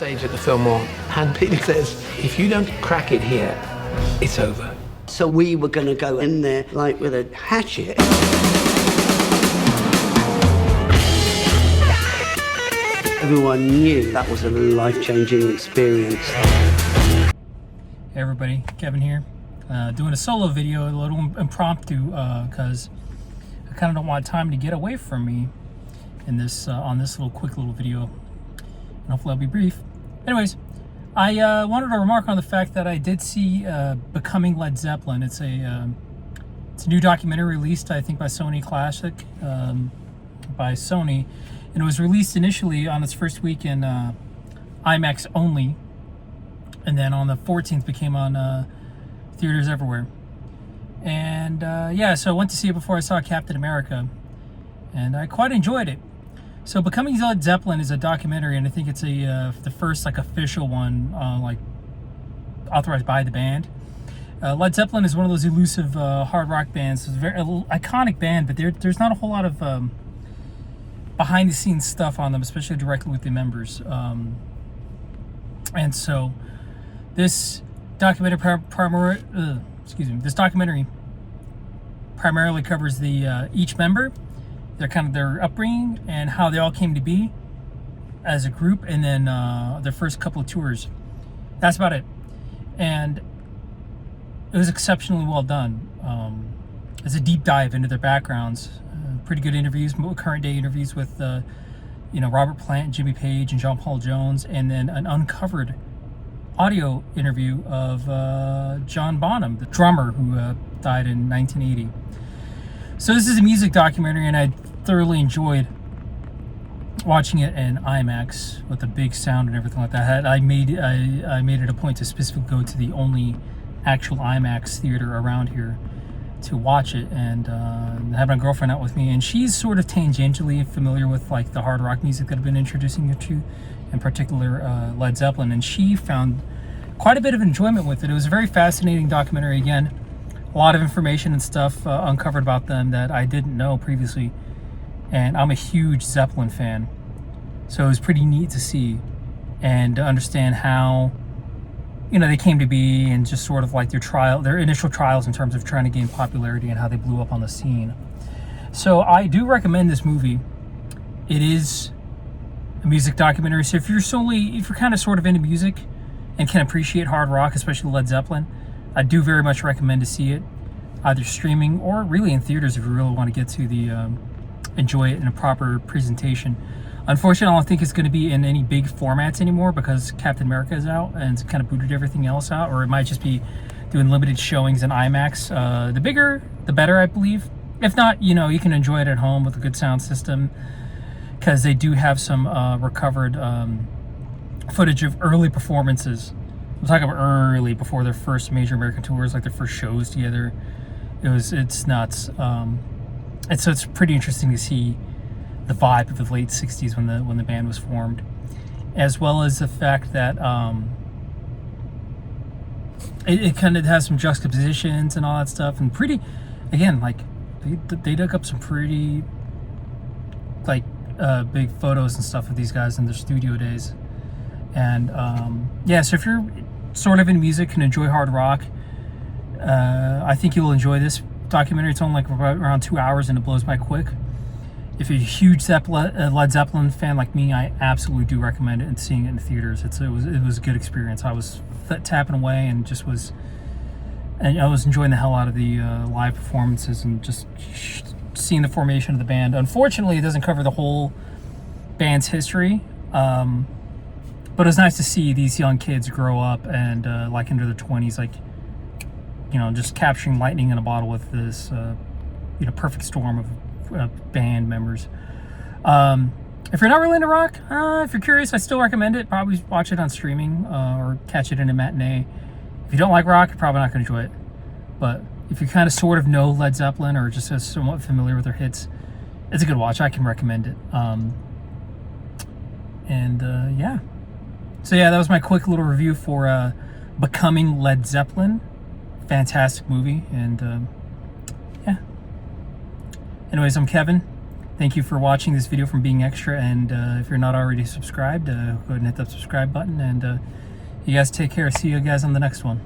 backstage at the Fillmore, and Peter says, if you don't crack it here, it's over. So we were going to go in there like with a hatchet. Everyone knew that was a life-changing experience. Hey everybody, Kevin here. Doing a solo video, a little impromptu, because I kind of don't want time to get away from me in this on this quick little video, and hopefully I'll be brief. Anyways, I wanted to remark on the fact that I did see Becoming Led Zeppelin. It's a new documentary released, I think, by Sony Classic, by Sony, and it was released initially on its first week in IMAX only, and then on the 14th became on theaters everywhere. And yeah, so I went to see it before I saw Captain America, and I quite enjoyed it. So Becoming Led Zeppelin is a documentary, and I think it's the first official one authorized by the band. Led Zeppelin is one of those elusive hard rock bands. It's a very iconic band, but there's not a whole lot of behind the scenes stuff on them, especially directly with the members. And so this documentary primarily covers the each member, their upbringing, and how they all came to be as a group, and then their first couple of tours. That's about it. And it was exceptionally well done. It's a deep dive into their backgrounds. Pretty good interviews, current day interviews with Robert Plant, Jimmy Page, and John Paul Jones, and then an uncovered audio interview of John Bonham, the drummer who died in 1980. So this is a music documentary, and I thoroughly enjoyed watching it in IMAX with the big sound and everything like that. I made it a point to specifically go to the only actual IMAX theater around here to watch it, and have my girlfriend out with me, and she's sort of tangentially familiar with the hard rock music that I've been introducing her to, in particular Led Zeppelin, and she found quite a bit of enjoyment with it. It was a very fascinating documentary. Again, a lot of information and stuff uncovered about them that I didn't know previously, and I'm a huge Zeppelin fan, so it was pretty neat to see and to understand how they came to be, and just sort of their initial trials in terms of trying to gain popularity and how they blew up on the scene. So I do recommend this movie. It is a music documentary, so if you're kind of sort of into music and can appreciate hard rock, especially Led Zeppelin, I do very much recommend to see it, either streaming or really in theaters if you really want to get to enjoy it in a proper presentation. Unfortunately, I don't think it's going to be in any big formats anymore because Captain America is out and it's kind of booted everything else out, or it might just be doing limited showings in IMAX. The bigger, the better, I believe. If not, you can enjoy it at home with a good sound system, because they do have some recovered footage of early performances. I'm talking about early, before their first major American tours, their first shows together. It's nuts. And so it's pretty interesting to see the vibe of the late 60s when the band was formed, as well as the fact that it kind of has some juxtapositions and all that stuff, and pretty, again, they dug up some pretty big photos and stuff of these guys in their studio days. And yeah, so if you're sort of into music, can enjoy hard rock, I think you'll enjoy this documentary. It's only around 2 hours, and it blows by quick. If you're a huge Led Zeppelin fan like me, I absolutely do recommend it and seeing it in theaters. It was a good experience. I was tapping away and I was enjoying the hell out of the live performances and just seeing the formation of the band. Unfortunately, it doesn't cover the whole band's history, but it's nice to see these young kids grow up and into their 20s, just capturing lightning in a bottle with this perfect storm of band members. If you're not really into rock, if you're curious, I still recommend it. Probably watch it on streaming or catch it in a matinee. If you don't like rock, you're probably not going to enjoy it. But if you kind of sort of know Led Zeppelin or just are somewhat familiar with their hits, it's a good watch. I can recommend it. Yeah. So yeah, that was my quick little review for Becoming Led Zeppelin. Fantastic movie. And yeah. Anyways, I'm Kevin. Thank you for watching this video from Being Extra, and if you're not already subscribed, go ahead and hit that subscribe button, and you guys take care. See you guys on the next one.